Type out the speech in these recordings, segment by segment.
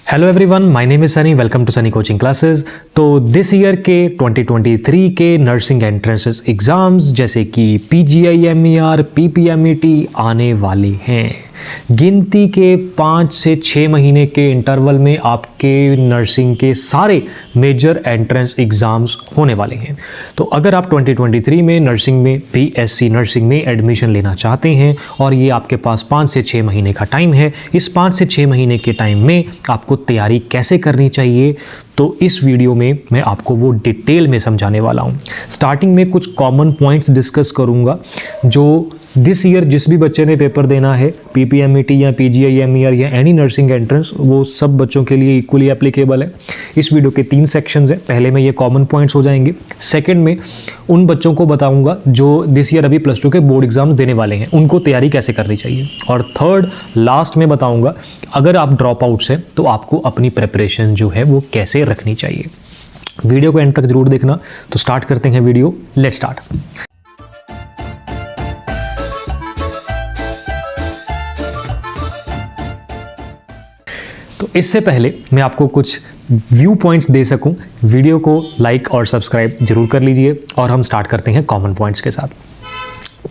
Hello everyone, my name is Sunny. Welcome to Sunny coaching classes. तो this year के 2023 के nursing entrances exams जैसे कि PGI-MER, PPMET आने वाले हैं। गिनती के 5 से 6 महीने के इंटरवल में आपके नर्सिंग के सारे मेजर एंट्रेंस एग्ज़ाम्स होने वाले हैं। तो अगर आप 2023 में नर्सिंग में BSc नर्सिंग में एडमिशन लेना चाहते हैं और ये आपके पास 5 से 6 महीने का टाइम है, इस 5 से 6 महीने के टाइम में आपको तैयारी कैसे करनी चाहिए, तो इस वीडियो में मैं आपको वो डिटेल में समझाने वाला हूँ। स्टार्टिंग में कुछ कॉमन पॉइंट्स डिस्कस करूँगा जो दिस ईयर जिस भी बच्चे ने पेपर देना है, PPMET या PGI-MER या एनी नर्सिंग एंट्रेंस, वो सब बच्चों के लिए इक्वली एप्लीकेबल है। इस वीडियो के 3 सेक्शंस हैं। पहले में ये कॉमन पॉइंट्स हो जाएंगे। सेकंड में उन बच्चों को बताऊंगा जो दिस ईयर अभी +2 के बोर्ड एग्जाम्स देने वाले हैं, उनको तैयारी कैसे करनी चाहिए। और थर्ड लास्ट में बताऊंगा अगर आप ड्रॉप आउट्स हैं तो आपको अपनी प्रिपरेशन जो है वो कैसे रखनी चाहिए। वीडियो को एंड तक जरूर देखना। तो स्टार्ट करते हैं वीडियो। Let's start. तो इससे पहले मैं आपको कुछ व्यू पॉइंट्स दे सकूं, वीडियो को लाइक और सब्सक्राइब जरूर कर लीजिए और हम स्टार्ट करते हैं कॉमन पॉइंट्स के साथ।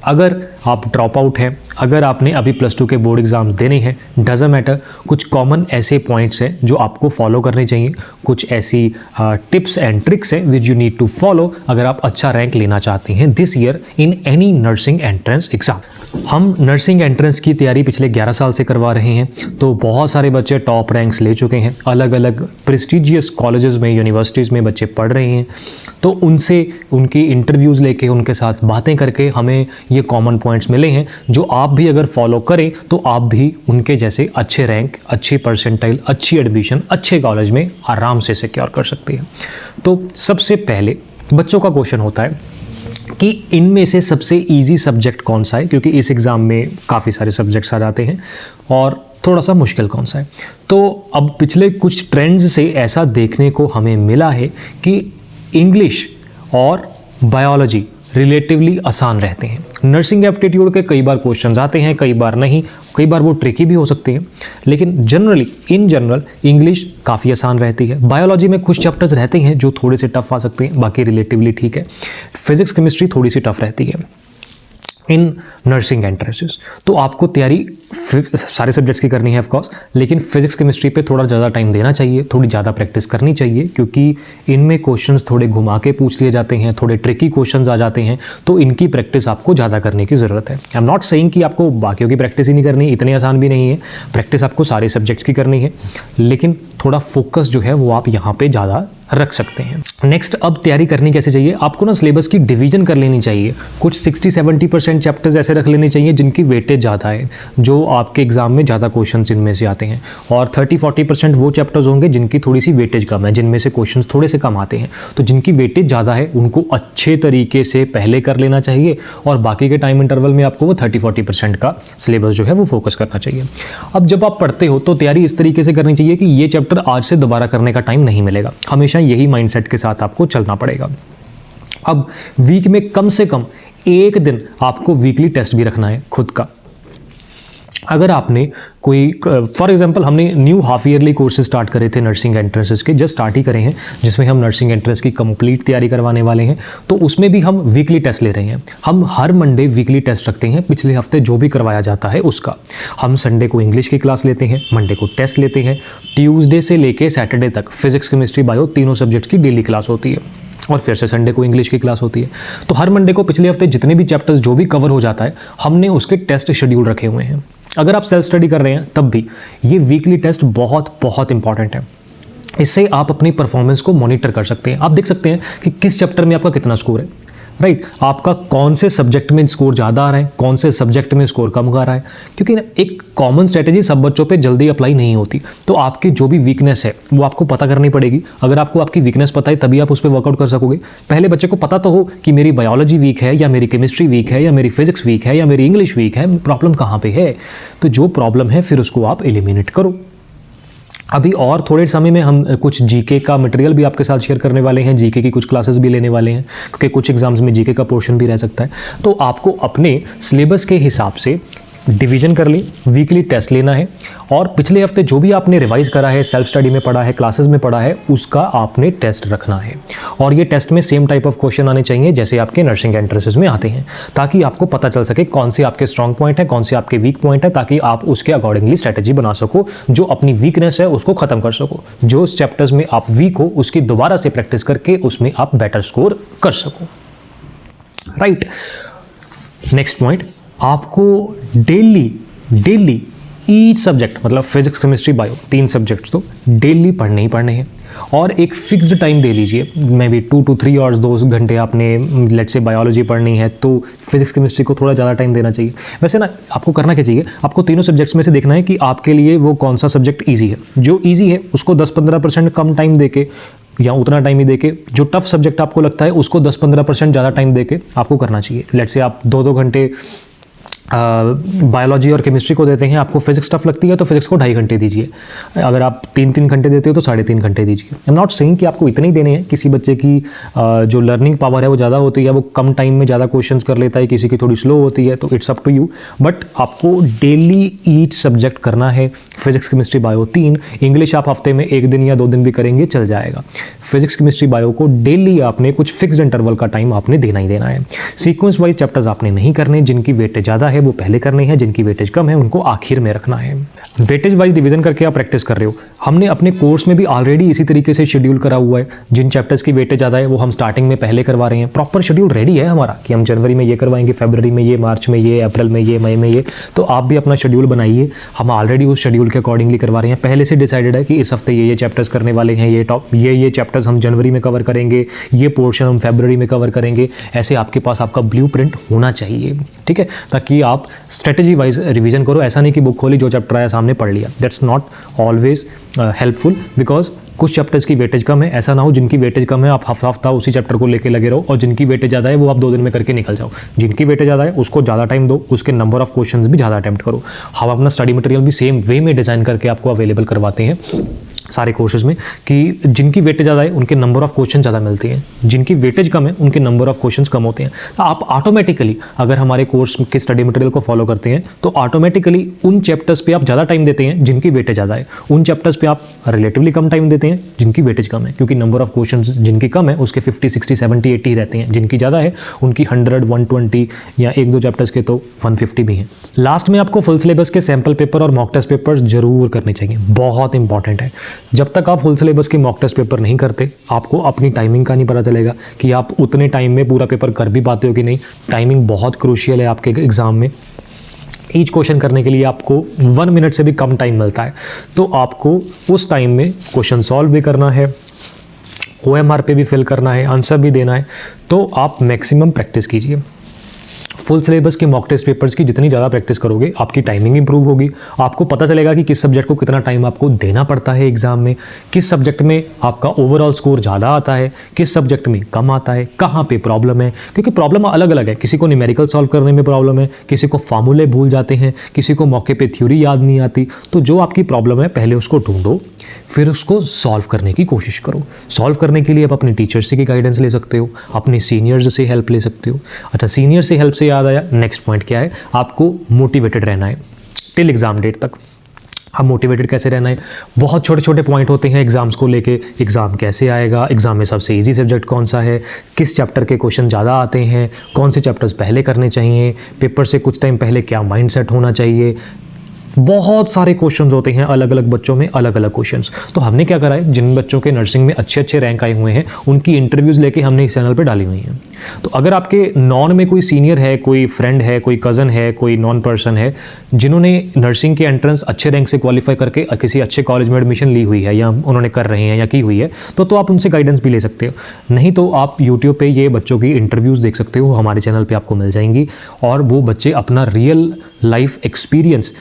अगर आप ड्रॉप आउट हैं, अगर आपने अभी +2 के बोर्ड एग्जाम्स देने हैं, डजंट मैटर, कुछ कॉमन ऐसे पॉइंट्स हैं जो आपको फॉलो करने चाहिए। कुछ ऐसी टिप्स एंड ट्रिक्स हैं which you need to follow अगर आप अच्छा रैंक लेना चाहते हैं this year in any nursing entrance exam. हम नर्सिंग एंट्रेंस की तैयारी पिछले 11 साल से करवा रहे हैं, तो बहुत सारे बच्चे टॉप रैंक्स ले चुके हैं। अलग अलग प्रेस्टिजियस कॉलेजेस में, यूनिवर्सिटीज़ में बच्चे पढ़ रहे हैं। तो उनसे उनकी इंटरव्यूज़ लेके, उनके साथ बातें करके हमें ये कॉमन पॉइंट्स मिले हैं जो आप भी अगर फॉलो करें तो आप भी उनके जैसे अच्छे रैंक, अच्छी परसेंटाइल, अच्छी एडमिशन, अच्छे कॉलेज में आराम से सिक्योर कर सकते हैं। तो सबसे पहले बच्चों का क्वेश्चन होता है कि इनमें से सबसे इजी सब्जेक्ट कौन सा है, क्योंकि इस एग्ज़ाम में काफ़ी सारे सब्जेक्ट्स आ जाते हैं, और थोड़ा सा मुश्किल कौन सा है। तो अब पिछले कुछ ट्रेंड्स से ऐसा देखने को हमें मिला है कि इंग्लिश और बायोलॉजी रिलेटिवली आसान रहते हैं। नर्सिंग एप्टीट्यूड के कई बार क्वेश्चंस आते हैं, कई बार नहीं, कई बार वो ट्रिकी भी हो सकते हैं, लेकिन इन जनरल इंग्लिश काफ़ी आसान रहती है। बायोलॉजी में कुछ चैप्टर्स रहते हैं जो थोड़े से टफ आ सकते हैं, बाकी रिलेटिवली ठीक है। फिजिक्स केमिस्ट्री थोड़ी सी टफ रहती है इन नर्सिंग एंट्रेंसेस। तो आपको तैयारी सारे सब्जेक्ट्स की करनी है ऑफकोर्स, लेकिन फिजिक्स केमिस्ट्री पे थोड़ा ज़्यादा टाइम देना चाहिए, थोड़ी ज़्यादा प्रैक्टिस करनी चाहिए, क्योंकि इनमें क्वेश्चंस थोड़े घुमा के पूछ लिए जाते हैं, थोड़े ट्रिकी क्वेश्चंस आ जाते हैं, तो इनकी प्रैक्टिस आपको ज़्यादा करने की ज़रूरत है। आई एम नॉट सेइंग कि आपको बाकियों की प्रैक्टिस ही नहीं करनी, इतने आसान भी नहीं है। प्रैक्टिस आपको सारे सब्जेक्ट्स की करनी है, लेकिन थोड़ा फोकस जो है वो आप यहाँ पर ज़्यादा रख सकते हैं। नेक्स्ट, अब तैयारी करनी कैसे चाहिए। आपको ना सिलेबस की डिवीजन कर लेनी चाहिए। कुछ 60-70% चैप्टर्स ऐसे रख लेने चाहिए जिनकी वेटेज ज़्यादा है, जो आपके एग्जाम में ज़्यादा क्वेश्चंस इनमें से आते हैं, और 30-40% वो चैप्टर्स होंगे जिनकी थोड़ी सी वेटेज कम है, जिनमें से क्वेश्चंस थोड़े से कम आते हैं। तो जिनकी वेटेज ज़्यादा है उनको अच्छे तरीके से पहले कर लेना चाहिए, और बाकी के टाइम इंटरवल में आपको वो 30-40% का सिलेबस जो है वो फोकस करना चाहिए। अब जब आप पढ़ते हो तो तैयारी इस तरीके से करनी चाहिए कि ये चैप्टर आज से दोबारा करने का टाइम नहीं मिलेगा। हमेशा यही माइंडसेट के साथ आपको चलना पड़ेगा। अब वीक में कम से कम एक दिन आपको वीकली टेस्ट भी रखना है खुद का। अगर आपने कोई, फॉर एग्जांपल हमने new half yearly courses start करे थे नर्सिंग एंट्रेंसेस के, जस्ट स्टार्ट ही करे हैं, जिसमें हम नर्सिंग एंट्रेंस की कंप्लीट तैयारी करवाने वाले हैं। तो उसमें भी हम वीकली टेस्ट ले रहे हैं। हम हर मंडे वीकली टेस्ट रखते हैं, पिछले हफ्ते जो भी करवाया जाता है उसका। हम संडे को इंग्लिश की क्लास लेते हैं, मंडे को टेस्ट लेते हैं, ट्यूसडे से लेके सैटरडे तक फिजिक्स केमिस्ट्री बायो तीनों सब्जेक्ट्स की डेली क्लास होती है, और फिर से संडे को इंग्लिश की क्लास होती है। तो हर मंडे को पिछले हफ्ते जितने भी चैप्टर्स जो भी कवर हो जाता है, हमने उसके टेस्ट शेड्यूल रखे हुए हैं। अगर आप सेल्फ स्टडी कर रहे हैं तब भी ये वीकली टेस्ट बहुत बहुत इंपॉर्टेंट है। इससे आप अपनी परफॉर्मेंस को मॉनिटर कर सकते हैं। आप देख सकते हैं कि किस चैप्टर में आपका कितना स्कोर है, राइट। आपका कौन से सब्जेक्ट में स्कोर ज़्यादा आ रहा है, कौन से सब्जेक्ट में स्कोर कम आ रहा है, क्योंकि एक कॉमन स्ट्रेटेजी सब बच्चों पे जल्दी अप्लाई नहीं होती। तो आपकी जो भी वीकनेस है वो आपको पता करनी पड़ेगी। अगर आपको आपकी वीकनेस पता है तभी आप उस पर वर्कआउट कर सकोगे। पहले बच्चे को पता तो हो कि मेरी बायोलॉजी वीक है, या मेरी केमिस्ट्री वीक है, या मेरी फिजिक्स वीक है, या मेरी इंग्लिश वीक है, प्रॉब्लम कहाँ पर है। तो जो प्रॉब्लम है फिर उसको आप एलिमिनेट करो। अभी और थोड़े समय में हम कुछ जीके का मटेरियल भी आपके साथ शेयर करने वाले हैं, जीके की कुछ क्लासेस भी लेने वाले हैं, क्योंकि कुछ एग्जाम्स में जीके का पोर्शन भी रह सकता है। तो आपको अपने सिलेबस के हिसाब से डिवीजन कर ली, वीकली टेस्ट लेना है और पिछले हफ्ते जो भी आपने रिवाइज करा है, सेल्फ स्टडी में पढ़ा है, क्लासेस में पढ़ा है, उसका आपने टेस्ट रखना है। और ये टेस्ट में सेम टाइप ऑफ क्वेश्चन आने चाहिए जैसे आपके नर्सिंग एंट्रेंसेस में आते हैं, ताकि आपको पता चल सके कौन से आपके स्ट्रॉन्ग पॉइंट है, कौन से आपके वीक पॉइंट है, ताकि आप उसके अकॉर्डिंगली स्ट्रेटेजी बना सको, जो अपनी वीकनेस है उसको खत्म कर सको, जो चैप्टर्स में आप वीक हो उसकी दोबारा से प्रैक्टिस करके उसमें आप बेटर स्कोर कर सको। राइट, नेक्स्ट पॉइंट, आपको डेली ईच सब्जेक्ट, मतलब फिजिक्स, केमिस्ट्री, बायो, 3 सब्जेक्ट्स तो डेली पढ़ने ही पढ़ने हैं और एक फिक्स्ड टाइम दे लीजिए। मे बी 2 to 3 आवर्स, 2 घंटे आपने लेट से बायोलॉजी पढ़नी है तो फिजिक्स केमिस्ट्री को थोड़ा ज़्यादा टाइम देना चाहिए। वैसे ना आपको करना क्या चाहिए, आपको तीनों सब्जेक्ट्स में से देखना है कि आपके लिए वो कौन सा सब्जेक्ट ईजी है। जो ईजी है उसको 10-15% कम टाइम देके या उतना टाइम ही देके, जो टफ सब्जेक्ट आपको लगता है उसको 10-15% ज़्यादा टाइम देके आपको करना चाहिए। लेट से आप 2-2 घंटे बायोलॉजी और केमिस्ट्री को देते हैं, आपको फिजिक्स टफ लगती है तो फिजिक्स को 2.5 घंटे दीजिए। अगर आप 3-3 घंटे देते हो तो 3.5 घंटे दीजिए। आई एम नॉट सेइंग कि आपको इतने ही देने हैं, किसी बच्चे की जो लर्निंग पावर है वो ज़्यादा होती है, वो कम टाइम में ज़्यादा क्वेश्चंस कर लेता है, किसी की थोड़ी स्लो होती है, तो it's up to you. But आपको डेली ईच सब्जेक्ट करना है, फिजिक्स केमिस्ट्री बायो 3, इंग्लिश आप हफ्ते में 1 दिन या 2 दिन भी करेंगे चल जाएगा। फिजिक्स केमिस्ट्री बायो को डेली आपने कुछ फिक्स्ड इंटरवल का टाइम आपने देना ही देना है। सीक्वेंस वाइज चैप्टर्स आपने नहीं करने, जिनकी वेटेज ज़्यादा है वो पहले करने हैं, जिनकी वेटेज कम है उनको आखिर में रखना है। वेटेज वाइज डिवीजन करके आप प्रैक्टिस कर रहे हो। हमने अपने कोर्स में भी ऑलरेडी इसी तरीके से शेड्यूल करा हुआ है। जिन चैप्टर्स की वेटेज ज़्यादा है वो हम स्टार्टिंग में पहले करवा रहे हैं। प्रॉपर शेड्यूल रेडी है हमारा कि हम जनवरी में ये करवाएंगे, फरवरी में ये, मार्च में ये, अप्रैल में ये, मई में ये। तो आप भी अपना शेड्यूल बनाइए, हम ऑलरेडी उस शेड्यूल के अकॉर्डिंगली करवा रहे हैं। पहले से डिसाइडेड है कि इस हफ्ते ये चैप्टर्स करने वाले हैं, ये चैप्टर्स हम जनवरी में कवर करेंगे, ये पोर्शन हम फरवरी में कवर करेंगे। ऐसे आपके पास आपका ब्लूप्रिंट होना चाहिए, ठीक है, ताकि आप स्ट्रेटेजी वाइज रिवीजन करो। ऐसा नहीं कि बुक खोली, जो चैप्टर आया सामने पढ़ लिया। That's not always helpful, because कुछ चैप्टर्स की वेटेज कम है। ऐसा ना हो जिनकी वेटेज कम है आप हफ्ता उसी चैप्टर को लेके लगे रहो, और जिनकी वेटेज ज़्यादा है वो आप 2 दिन में करके निकल जाओ। जिनकी वेटेज ज़्यादा है उसको ज़्यादा टाइम दो, उसके नंबर ऑफ क्वेश्चंस भी ज़्यादा अटेम्प्ट करो। हम अपना स्टडी मटेरियल भी सेम वे में डिज़ाइन करके आपको अवेलेबल करवाते हैं सारे कोर्सेज में, कि जिनकी वेटेज ज़्यादा है उनके नंबर ऑफ क्वेश्चन ज़्यादा मिलते हैं, जिनकी वेटेज कम है उनके नंबर ऑफ क्वेश्चंस कम होते हैं। तो आप ऑटोमेटिकली अगर हमारे कोर्स के स्टडी मटेरियल को फॉलो करते हैं तो ऑटोमेटिकली उन चैप्टर्स पे आप ज़्यादा टाइम देते हैं जिनकी वेटेज ज़्यादा है, उन चैप्टर्स पे आप रिलेटिवली कम टाइम देते हैं जिनकी वेटेज कम है, क्योंकि नंबर ऑफ क्वेश्चंस जिनकी कम है उसके 50, 60, 70, 80 रहते हैं, जिनकी ज़्यादा है उनकी 100, 120 या 1-2 चैप्टर्स के तो 150 भी हैं। लास्ट में आपको फुल सिलेबस के सैम्पल पेपर और मॉक टेस्ट पेपर जरूर करने चाहिए, बहुत इंपॉर्टेंट है। जब तक आप फुल सिलेबस के मॉक टेस्ट पेपर नहीं करते आपको अपनी टाइमिंग का नहीं पता चलेगा कि आप उतने टाइम में पूरा पेपर कर भी पाते हो कि नहीं। टाइमिंग बहुत क्रूशियल है आपके एग्जाम में। ईच क्वेश्चन करने के लिए आपको 1 मिनट से भी कम टाइम मिलता है, तो आपको उस टाइम में क्वेश्चन सॉल्व भी करना है, OMR पे भी फिल करना है, आंसर भी देना है। तो आप मैक्सिमम प्रैक्टिस कीजिए। फुल सिलेबस के मॉक टेस्ट पेपर्स की जितनी ज़्यादा प्रैक्टिस करोगे आपकी टाइमिंग इंप्रूव होगी। आपको पता चलेगा कि किस सब्जेक्ट को कितना टाइम आपको देना पड़ता है एग्जाम में, किस सब्जेक्ट में आपका ओवरऑल स्कोर ज़्यादा आता है, किस सब्जेक्ट में कम आता है, कहाँ पे प्रॉब्लम है। क्योंकि प्रॉब्लम अलग अलग है, किसी को न्यूमेरिकल सॉल्व करने में प्रॉब्लम है, किसी को फार्मूले भूल जाते हैं, किसी को मौके पर थ्योरी याद नहीं आती। तो जो आपकी प्रॉब्लम है पहले उसको ढूंढो, फिर उसको सॉल्व करने की कोशिश करो। सॉल्व करने के लिए आप अपने टीचर से की गाइडेंस ले सकते हो, अपने सीनियर्स से हेल्प ले सकते हो। अच्छा, सीनियर से हेल्प से याद आया, नेक्स्ट पॉइंट क्या है, आपको मोटिवेटेड रहना है टिल एग्जाम डेट तक। हम मोटिवेटेड कैसे रहना है, बहुत छोटे छोटे पॉइंट होते हैं एग्जाम्स को लेके। एग्ज़ाम कैसे आएगा, एग्ज़ाम में सबसे इजी सब्जेक्ट कौन सा है, किस चैप्टर के क्वेश्चन ज़्यादा आते हैं, कौन से चैप्टर्स पहले करने चाहिए, पेपर से कुछ टाइम पहले क्या माइंड सेट होना चाहिए। बहुत सारे क्वेश्चंस होते हैं, अलग अलग बच्चों में अलग अलग क्वेश्चंस। तो हमने क्या करा है, जिन बच्चों के नर्सिंग में अच्छे अच्छे रैंक आए हुए हैं उनकी इंटरव्यूज़ लेके हमने इस चैनल पे डाली हुई हैं। तो अगर आपके नॉन में कोई सीनियर है, कोई फ्रेंड है, कोई कज़न है, कोई नॉन पर्सन है जिन्होंने नर्सिंग के एंट्रेंस अच्छे रैंक से क्वालिफाई करके किसी अच्छे कॉलेज में एडमिशन ली हुई है या उन्होंने कर रहे हैं या की हुई है, तो आप उनसे गाइडेंस भी ले सकते हो। नहीं तो आप यूट्यूब पर ये बच्चों की इंटरव्यूज़ देख सकते हो, हमारे चैनल पर आपको मिल जाएंगी। और वो बच्चे अपना real life experience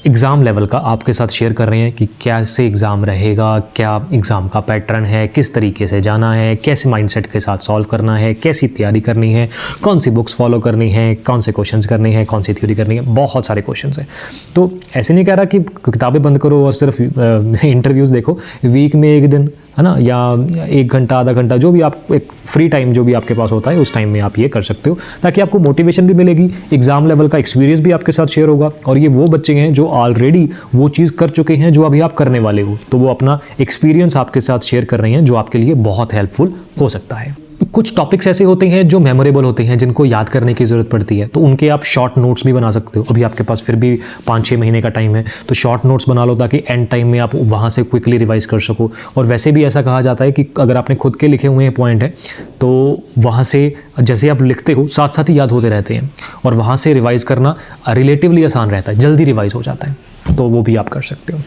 exam level का आपके साथ शेयर कर रहे हैं कि कैसे एग्ज़ाम रहेगा, क्या एग्ज़ाम का पैटर्न है, किस तरीके से जाना है, कैसे माइंडसेट के साथ सॉल्व करना है, कैसी तैयारी करनी है, कौन सी बुक्स फॉलो करनी है, कौन से क्वेश्चंस करने हैं, कौन सी थ्योरी करनी है। बहुत सारे क्वेश्चंस हैं। तो ऐसे नहीं कह रहा कि किताबें बंद करो और सिर्फ इंटरव्यूज़ देखो। वीक में 1 दिन है ना, या 1 घंटा आधा घंटा जो भी आप एक फ्री टाइम जो भी आपके पास होता है उस टाइम में आप ये कर सकते हो, ताकि आपको मोटिवेशन भी मिलेगी, एग्जाम लेवल का एक्सपीरियंस भी आपके साथ शेयर होगा। और ये वो बच्चे हैं जो ऑलरेडी वो चीज़ कर चुके हैं जो अभी आप करने वाले हो, तो वो अपना एक्सपीरियंस आपके साथ शेयर कर रहे हैं जो आपके लिए बहुत हेल्पफुल हो सकता है। कुछ टॉपिक्स ऐसे होते हैं जो मेमोरेबल होते हैं, जिनको याद करने की ज़रूरत पड़ती है, तो उनके आप शॉर्ट नोट्स भी बना सकते हो। अभी आपके पास फिर भी 5-6 महीने का टाइम है, तो शॉर्ट नोट्स बना लो ताकि एंड टाइम में आप वहाँ से क्विकली रिवाइज कर सको। और वैसे भी ऐसा कहा जाता है कि अगर आपने खुद के लिखे हुए पॉइंट हैं तो वहाँ से जैसे आप लिखते हो साथ साथ ही याद होते रहते हैं, और वहाँ से रिवाइज़ करना रिलेटिवली आसान रहता है, जल्दी रिवाइज हो जाता है, तो वो भी आप कर सकते हो।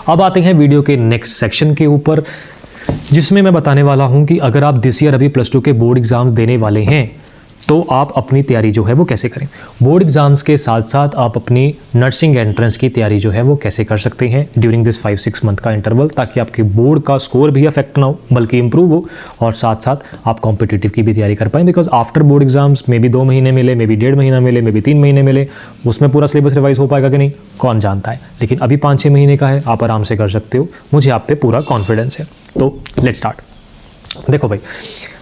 अब आते हैं वीडियो के नेक्स्ट सेक्शन के ऊपर, जिसमें मैं बताने वाला हूं कि अगर आप दिस ईयर अभी +2 के बोर्ड एग्जाम्स देने वाले हैं तो आप अपनी तैयारी जो है वो कैसे करें। बोर्ड एग्जाम्स के साथ साथ आप अपनी नर्सिंग एंट्रेंस की तैयारी जो है वो कैसे कर सकते हैं ड्यूरिंग दिस 5-6 मंथ का इंटरवल, ताकि आपके बोर्ड का स्कोर भी अफेक्ट ना हो बल्कि इंप्रूव हो, और साथ साथ आप कॉम्पिटिटिव की भी तैयारी कर पाएँ। Because after board exams may be 2 महीने मिले, मे बी 1.5 महीना मिले, मे बी 3 महीने मिले, उसमें पूरा सिलेबस रिवाइज हो पाएगा कि नहीं कौन जानता है, लेकिन अभी 5-6 महीने का है, आप आराम से कर सकते हो, मुझे आप पे पूरा कॉन्फिडेंस है। तो लेट्स स्टार्ट। देखो भाई,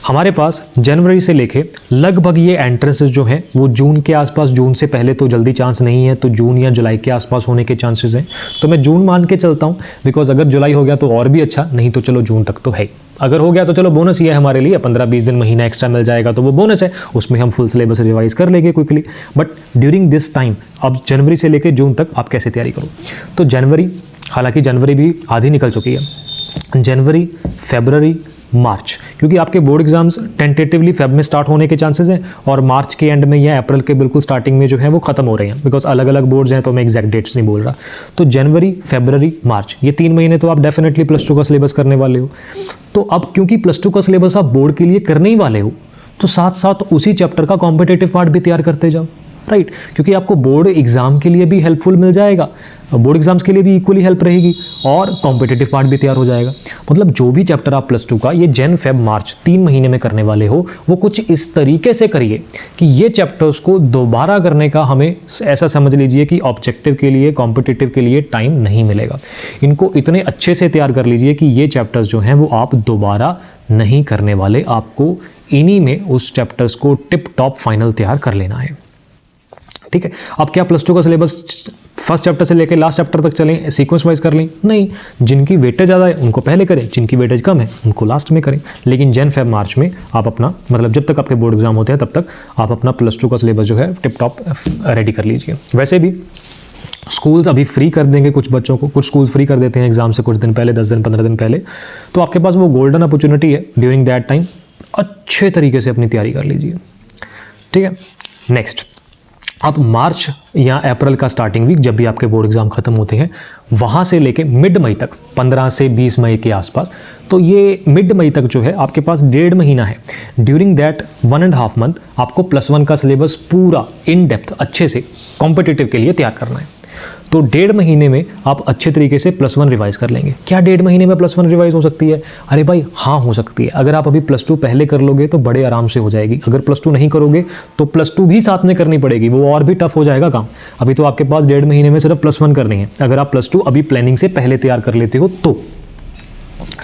हमारे पास जनवरी से लेके लगभग ये एंट्रेंसेस जो हैं वो जून के आसपास, जून से पहले तो जल्दी चांस नहीं है, तो जून या जुलाई के आसपास होने के चांसेस हैं। तो मैं जून मान के चलता हूँ, बिकॉज अगर जुलाई हो गया तो और भी अच्छा, नहीं तो चलो जून तक तो है। अगर हो गया तो चलो बोनस ही है हमारे लिए, 15-20 दिन महीना एक्स्ट्रा मिल जाएगा तो वो बोनस है, उसमें हम फुल सिलेबस रिवाइज कर लेंगे quickly. But during this time, अब जनवरी से लेकर जून तक आप कैसे तैयारी करो। तो जनवरी, हालांकि जनवरी भी आधी निकल चुकी है, जनवरी, फरवरी, मार्च, क्योंकि आपके बोर्ड एग्जाम्स टेंटेटिवली फेब में स्टार्ट होने के चांसेस हैं, और मार्च के एंड में या अप्रैल के बिल्कुल स्टार्टिंग में जो है वो खत्म हो रहे हैं, बिकॉज अलग अलग बोर्ड्स हैं तो मैं एग्जैक्ट डेट्स नहीं बोल रहा। तो जनवरी, फरवरी, मार्च, ये 3 महीने तो आप डेफिनेटली +2 का सिलेबस करने वाले हो। तो अब क्योंकि +2 का सिलेबस आप बोर्ड के लिए करने ही वाले हो, तो साथ साथ उसी चैप्टर का कॉम्पिटिटिव पार्ट भी तैयार करते जाओ, राइट, क्योंकि आपको बोर्ड एग्जाम के लिए भी हेल्पफुल मिल जाएगा, बोर्ड एग्जाम्स के लिए भी इक्वली हेल्प रहेगी, और कॉम्पिटिटिव पार्ट भी तैयार हो जाएगा। मतलब जो भी चैप्टर आप +2 का ये जन, फेब, मार्च 3 महीने में करने वाले हो, वो कुछ इस तरीके से करिए कि ये चैप्टर्स को दोबारा करने का हमें ऐसा समझ लीजिए कि ऑब्जेक्टिव के लिए, कॉम्पिटिटिव के लिए टाइम नहीं मिलेगा। इनको इतने अच्छे से तैयार कर लीजिए कि ये चैप्टर्स जो हैं वो आप दोबारा नहीं करने वाले, आपको इन्हीं में उस चैप्टर्स को टिप टॉप फाइनल तैयार कर लेना है। ठीक है, अब क्या +2 का सिलेबस फर्स्ट चैप्टर से लेकर लास्ट चैप्टर तक चलें, सीक्वेंस वाइज कर लें? नहीं, जिनकी वेटेज ज़्यादा है उनको पहले करें, जिनकी वेटेज कम है उनको लास्ट में करें। लेकिन जन, फेब, मार्च में आप अपना, मतलब जब तक आपके बोर्ड एग्जाम होते हैं तब तक आप अपना +2 का सिलेबस जो है टिप टॉप रेडी कर लीजिए। वैसे भी स्कूल्स अभी फ्री कर देंगे कुछ बच्चों को, कुछ स्कूल्स फ्री कर देते हैं एग्जाम से कुछ दिन पहले, 10 दिन 15 दिन पहले, तो आपके पास वो गोल्डन अपॉर्चुनिटी है ड्यूरिंग दैट टाइम, अच्छे तरीके से अपनी तैयारी कर लीजिए। ठीक है, नेक्स्ट, अब मार्च या अप्रैल का स्टार्टिंग वीक जब भी आपके बोर्ड एग्जाम खत्म होते हैं, वहाँ से लेके मिड मई तक, 15 से 20 मई के आसपास, तो ये मिड मई तक जो है आपके पास 1.5 महीना है। ड्यूरिंग दैट 1.5 मंथ आपको +1 का सिलेबस पूरा इन डेप्थ अच्छे से कॉम्पिटिटिव के लिए तैयार करना है। तो 1.5 महीने में आप अच्छे तरीके से +1 रिवाइज कर लेंगे। क्या 1.5 महीने में +1 रिवाइज हो सकती है? अरे भाई हाँ, हो सकती है। अगर आप अभी +2 पहले कर लोगे तो बड़े आराम से हो जाएगी। अगर +2 नहीं करोगे तो +2 भी साथ में करनी पड़ेगी, वो और भी टफ हो जाएगा काम। अभी तो आपके पास 1.5 महीने में सिर्फ +1 करनी है। अगर आप +2 अभी प्लानिंग से पहले तैयार कर लेते हो तो,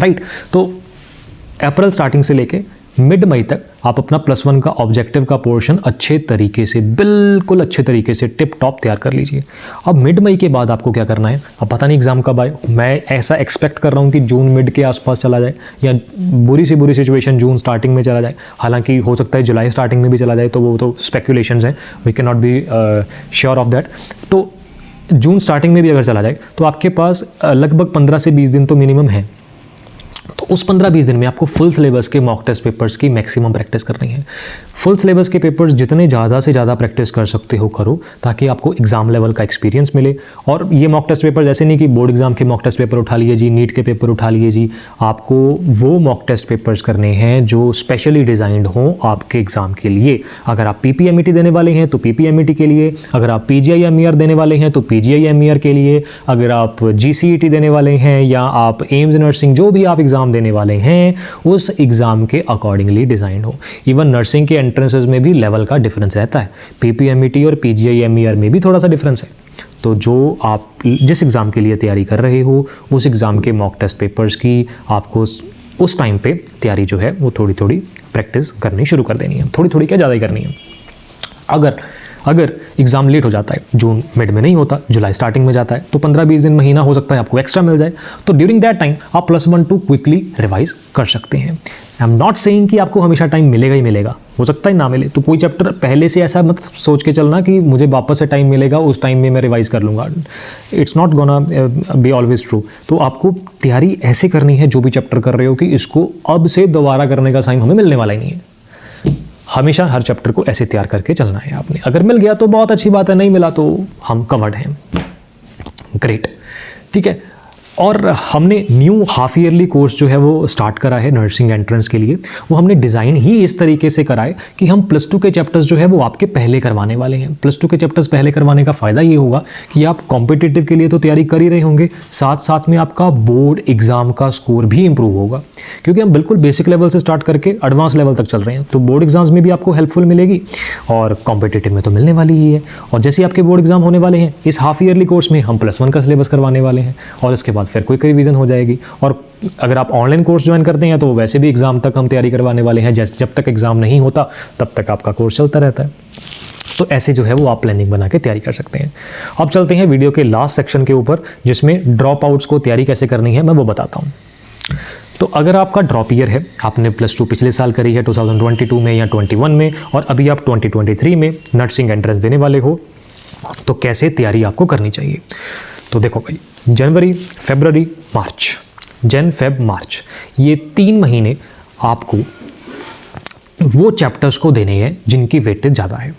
राइट। तो अप्रैल स्टार्टिंग से लेके मिड मई तक आप अपना +1 का ऑब्जेक्टिव का पोर्शन अच्छे तरीके से, बिल्कुल अच्छे तरीके से टिप टॉप तैयार कर लीजिए। अब मिड मई के बाद आपको क्या करना है, अब पता नहीं एग्जाम कब आए, मैं ऐसा एक्सपेक्ट कर रहा हूँ कि जून मिड के आसपास चला जाए, या बुरी से बुरी सिचुएशन जून स्टार्टिंग में चला जाए। हालांकि हो सकता है जुलाई स्टार्टिंग में भी चला जाए, तो वो तो स्पेकुलेशंस हैं, we can not be sure of that. तो जून स्टार्टिंग में भी अगर चला जाए तो आपके पास लगभग 15 से 20 दिन तो मिनिमम है। तो उस 15-20 दिन में आपको फुल सिलेबस के मॉक टेस्ट पेपर्स की मैक्सिमम प्रैक्टिस करनी है। फुल सिलेबस के पेपर्स जितने ज़्यादा से ज़्यादा प्रैक्टिस कर सकते हो करो, ताकि आपको एग्जाम लेवल का एक्सपीरियंस मिले। और ये मॉक टेस्ट पेपर जैसे नहीं कि बोर्ड एग्जाम के मॉक टेस्ट पेपर उठा लिए जी, नीट के पेपर उठा लिए जी, आपको वो मॉक टेस्ट पेपर्स करने हैं जो स्पेशली डिज़ाइंड हों आपके एग्जाम के लिए। अगर आप PPMET देने वाले हैं तो PPMET के लिए, अगर आप PGI-MER देने वाले हैं तो PGI-MER के लिए, अगर आप GCET देने वाले हैं या आप एम्स नर्सिंग, जो भी आप एग्जाम देने वाले हैं उस एग्जाम के अकॉर्डिंगली डिज़ाइन हो। इवन नर्सिंग के एंट्रेंसेस में भी लेवल का डिफरेंस रहता है, PPMET और PGI-MER में भी थोड़ा सा डिफरेंस है। तो जो आप जिस एग्ज़ाम के लिए तैयारी कर रहे हो उस एग्ज़ाम के मॉक टेस्ट पेपर्स की आपको उस टाइम पे तैयारी जो है वो थोड़ी थोड़ी प्रैक्टिस करनी शुरू कर देनी है। थोड़ी थोड़ी क्या, ज़्यादा ही करनी है। अगर एग्ज़ाम लेट हो जाता है, जून मिड में नहीं होता, जुलाई स्टार्टिंग में जाता है, तो 15-20 दिन महीना हो सकता है आपको एक्स्ट्रा मिल जाए, तो ड्यूरिंग दैट टाइम आप +1-2 क्विकली रिवाइज कर सकते हैं। आई एम नॉट सेइंग कि आपको हमेशा टाइम मिलेगा ही मिलेगा, हो सकता है ना मिले, तो कोई चैप्टर पहले से ऐसा मत सोच के चलना कि मुझे वापस से टाइम मिलेगा, उस टाइम में मैं रिवाइज कर लूँगा। It's not gonna be always true. तो आपको तैयारी ऐसे करनी है जो भी चैप्टर कर रहे हो कि इसको अब से दोबारा करने का टाइम हमें मिलने वाला ही नहीं है। हमेशा हर चैप्टर को ऐसे तैयार करके चलना है आपने। अगर मिल गया तो बहुत अच्छी बात है, नहीं मिला तो हम कवर्ड हैं। ग्रेट, ठीक है। और हमने न्यू हाफ ईयरली कोर्स जो है वो स्टार्ट करा है नर्सिंग एंट्रेंस के लिए। वो हमने डिज़ाइन ही इस तरीके से करा है कि हम +2 के चैप्टर्स जो है वो आपके पहले करवाने वाले हैं। +2 के चैप्टर्स पहले करवाने का फ़ायदा ये होगा कि आप कॉम्पिटिटिव के लिए तो तैयारी कर ही रहे होंगे, साथ साथ में आपका बोर्ड एग्ज़ाम का स्कोर भी इंप्रूव होगा, क्योंकि हम बिल्कुल बेसिक लेवल से स्टार्ट करके एडवांस लेवल तक चल रहे हैं। तो बोर्ड एग्जाम्स में भी आपको हेल्पफुल मिलेगी और कॉम्पिटिटिव में तो मिलने वाली ही है। और जैसे आपके बोर्ड एग्जाम होने वाले हैं, इस हाफ ईयरली कोर्स में हम +1 का सिलेबस करवाने वाले हैं और इसके बाद फिर क्विक रिवीजन हो जाएगी। और अगर आप ऑनलाइन कोर्स ज्वाइन करते हैं तो वैसे भी एग्जाम तक हम तैयारी करवाने वाले हैं। जब तक एग्जाम नहीं होता तब तक आपका कोर्स चलता रहता है। तो ऐसे जो है वो आप प्लानिंग बना के तैयारी कर सकते हैं। अब चलते हैं वीडियो के लास्ट सेक्शन के ऊपर, जिसमें ड्रॉप आउट्स को तैयारी कैसे करनी है मैं वो बताता हूँ। तो अगर आपका ड्रॉप ईयर है, आपने +2 पिछले साल करी है 2022 में या 21 में, और अभी आप 2023 में नर्सिंग एंट्रेंस देने वाले हो, तो कैसे तैयारी आपको करनी चाहिए। तो देखो भाई, जनवरी, फरवरी, मार्च, मार्च, ये 3 महीने आपको वो चैप्टर्स को देने हैं जिनकी वेटेज ज़्यादा है।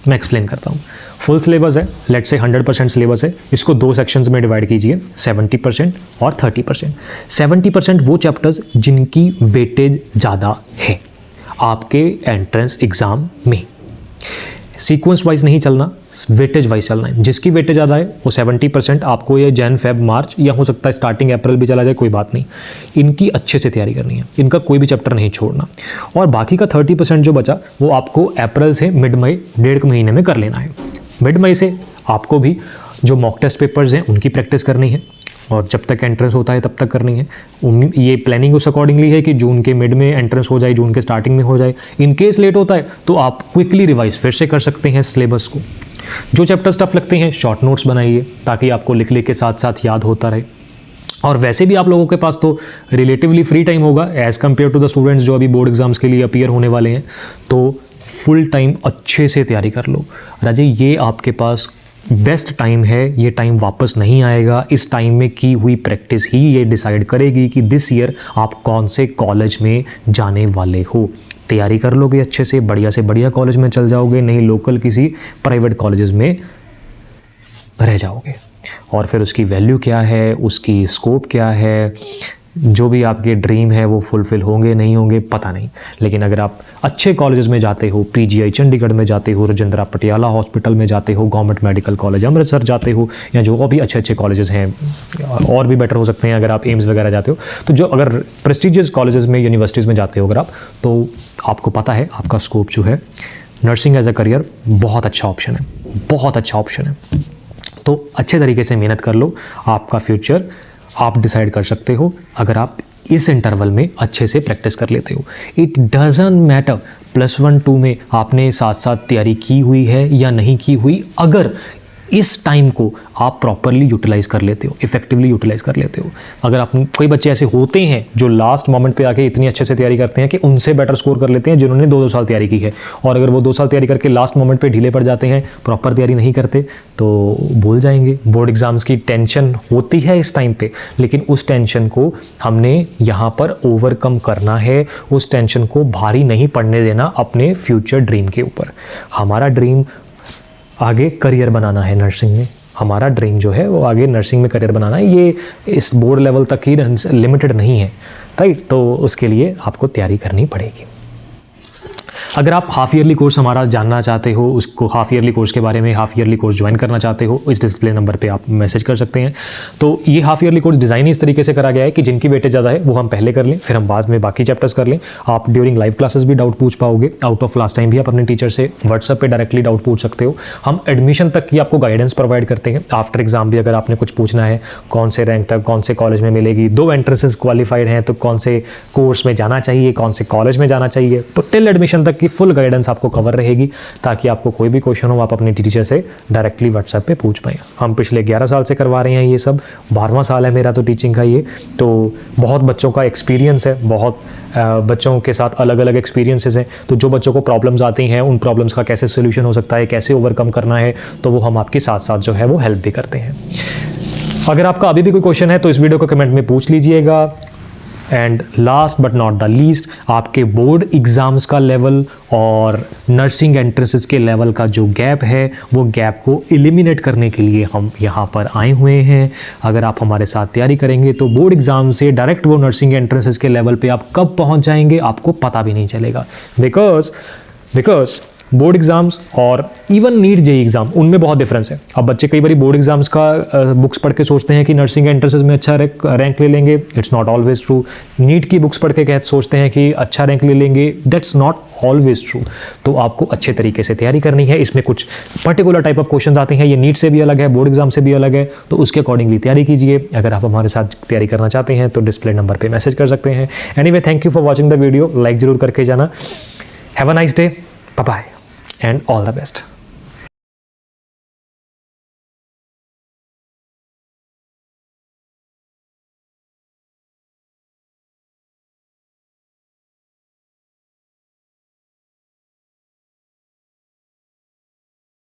मैं एक्सप्लेन करता हूँ। फुल सिलेबस है, लेट्स से 100% सिलेबस है, इसको 2 सेक्शंस में डिवाइड कीजिए, 70% और 30%। 70% वो चैप्टर्स जिनकी वेटेज ज़्यादा है आपके एंट्रेंस एग्ज़ाम में। सीक्वेंस वाइज नहीं चलना, वेटेज वाइज चलना है। जिसकी वेटेज ज़्यादा है वो 70% आपको ये जैन, फेब, मार्च, या हो सकता है स्टार्टिंग अप्रैल भी चला जाए, कोई बात नहीं, इनकी अच्छे से तैयारी करनी है, इनका कोई भी चैप्टर नहीं छोड़ना। और बाकी का 30% जो बचा वो आपको अप्रैल से मिड मई, 1.5 महीने में कर लेना है। मिड मई से आपको भी जो मॉक टेस्ट पेपर्स हैं उनकी प्रैक्टिस करनी है, और जब तक एंट्रेंस होता है तब तक करनी है। ये प्लानिंग उस अकॉर्डिंगली है कि जून के मिड में एंट्रेंस हो जाए, जून के स्टार्टिंग में हो जाए। इन केस लेट होता है तो आप क्विकली रिवाइज फिर से कर सकते हैं सिलेबस को। जो चैप्टर्स टफ लगते हैं शॉर्ट नोट्स बनाइए, ताकि आपको लिख के साथ साथ याद होता रहे। और वैसे भी आप लोगों के पास तो रिलेटिवली फ्री टाइम होगा as compare to the students जो अभी बोर्ड एग्जाम्स के लिए अपीयर होने वाले हैं, तो फुल टाइम अच्छे से तैयारी कर लो। राजे, ये आपके पास बेस्ट टाइम है, ये टाइम वापस नहीं आएगा। इस टाइम में की हुई प्रैक्टिस ही ये डिसाइड करेगी कि दिस ईयर आप कौन से कॉलेज में जाने वाले हो। तैयारी कर लोगे अच्छे से बढ़िया कॉलेज में चल जाओगे, नहीं लोकल किसी प्राइवेट कॉलेजेस में रह जाओगे। और फिर उसकी वैल्यू क्या है, उसकी स्कोप क्या है, जो भी आपके ड्रीम है वो फुलफिल होंगे नहीं होंगे पता नहीं। लेकिन अगर आप अच्छे कॉलेजेस में जाते हो, PGI चंडीगढ़ में जाते हो, राजेंद्रा पटियाला हॉस्पिटल में जाते हो, गवर्नमेंट मेडिकल कॉलेज अमृतसर जाते हो, या जो भी अच्छे कॉलेजेस हैं और भी बेटर हो सकते हैं अगर आप एम्स वगैरह जाते हो, तो जो अगर प्रेस्टिजियस कॉलेजेस में, यूनिवर्सिटीज़ में जाते हो अगर आप, तो आपको पता है आपका स्कोप जो है नर्सिंग एज अ करियर बहुत अच्छा ऑप्शन है, बहुत अच्छा ऑप्शन है। तो अच्छे तरीके से मेहनत कर लो, आपका फ्यूचर आप डिसाइड कर सकते हो अगर आप इस इंटरवल में अच्छे से प्रैक्टिस कर लेते हो। इट डजंट मैटर +1, 2 में आपने साथ साथ तैयारी की हुई है या नहीं की हुई, अगर इस टाइम को आप प्रॉपरली यूटिलाइज कर लेते हो, इफेक्टिवली यूटिलाइज कर लेते हो। अगर आप, कोई बच्चे ऐसे होते हैं जो लास्ट मोमेंट पे आके इतनी अच्छे से तैयारी करते हैं कि उनसे बेटर स्कोर कर लेते हैं जिन्होंने 2-2 साल तैयारी की है, और अगर वो 2 साल तैयारी करके लास्ट मोमेंट पे ढीले पड़ जाते हैं, प्रॉपर तैयारी नहीं करते, तो भूल जाएंगे। बोर्ड एग्जाम्स की टेंशन होती है इस टाइम पे, लेकिन उस टेंशन को हमने यहाँ पर ओवरकम करना है, उस टेंशन को भारी नहीं पड़ने देना अपने फ्यूचर ड्रीम के ऊपर। हमारा ड्रीम आगे करियर बनाना है नर्सिंग में, हमारा ड्रीम जो है वो आगे नर्सिंग में करियर बनाना है। ये इस बोर्ड लेवल तक ही लिमिटेड नहीं है, राइट। तो उसके लिए आपको तैयारी करनी पड़ेगी। अगर आप हाफ ईयरली कोर्स हमारा जानना चाहते हो, उसको हाफ ईयरली कोर्स के बारे में, हाफ ईयरली कोर्स ज्वाइन करना चाहते हो, इस डिस्प्ले नंबर पे आप मैसेज कर सकते हैं। तो ये हाफ ईयरली कोर्स डिज़ाइन ही इस तरीके से करा गया है कि जिनकी वेटेज ज़्यादा है वो हम पहले कर लें, फिर हम बाद में बाकी चैप्टर्स कर लें। आप ड्यूरिंग लाइव क्लासेस भी डाउट पूछ पाओगे, आउट ऑफ क्लास टाइम भी आप अपने टीचर से व्हाट्सएप पे डायरेक्टली डाउट पूछ सकते हो। हम एडमिशन तक की आपको गाइडेंस प्रोवाइड करते हैं। आफ्टर एग्जाम भी अगर आपने कुछ पूछना है, कौन से रैंक तक कौन से कॉलेज में मिलेगी, 2 एंट्रेंसेस क्वालिफाइड हैं तो कौन से कोर्स में जाना चाहिए, कौन से कॉलेज में जाना चाहिए, तो टिल एडमिशन तक की फुल गाइडेंस आपको कवर रहेगी, ताकि आपको कोई भी क्वेश्चन हो आप अपने टीचर से डायरेक्टली व्हाट्सएप पे पूछ पाएँ। हम पिछले 11 साल से करवा रहे हैं ये सब, 12वां साल है मेरा तो टीचिंग का ये। तो बहुत बच्चों का एक्सपीरियंस है, बहुत बच्चों के साथ अलग अलग एक्सपीरियंसेस हैं। तो जो बच्चों को प्रॉब्लम्स आती हैं, उन प्रॉब्लम्स का कैसे सोल्यूशन हो सकता है, कैसे ओवरकम करना है, तो वो हम आपके साथ साथ जो है वो हेल्प भी करते हैं। अगर आपका अभी भी कोई क्वेश्चन है तो इस वीडियो को कमेंट में पूछ लीजिएगा। And last but not the least, आपके बोर्ड एग्ज़ाम्स का लेवल और नर्सिंग एंट्रेंसेस के लेवल का जो गैप है, वो गैप को एलिमिनेट करने के लिए हम यहाँ पर आए हुए हैं। अगर आप हमारे साथ तैयारी करेंगे तो बोर्ड एग्ज़ाम से डायरेक्ट वो नर्सिंग एंट्रेंसेस के लेवल पे आप कब पहुँच जाएंगे आपको पता भी नहीं चलेगा। बिकॉज बोर्ड एग्जाम्स और इवन नीट जेईई एग्जाम, उनमें बहुत डिफरेंस है। अब बच्चे कई बार बोर्ड एग्जाम्स का बुक्स पढ़ के सोचते हैं कि नर्सिंग एंट्रेंसेस में अच्छा रैंक ले लेंगे, it's not always true. NEET की बुक्स पढ़ के सोचते हैं कि अच्छा रैंक ले लेंगे, दैट्स नॉट ऑलवेज ट्रू। तो आपको अच्छे तरीके से तैयारी करनी है। इसमें कुछ पर्टिकुलर टाइप ऑफ क्वेश्चन आते हैं, ये नीट से भी अलग है, बोर्ड एग्जाम से भी अलग है, तो उसके अकॉर्डिंगली तैयारी कीजिए। अगर आप हमारे साथ तैयारी करना चाहते हैं तो डिस्प्ले नंबर पर मैसेज कर सकते हैं। Anyway, thank you for watching the video, like जरूर करके जाना। Have a nice day, bye bye and all the best.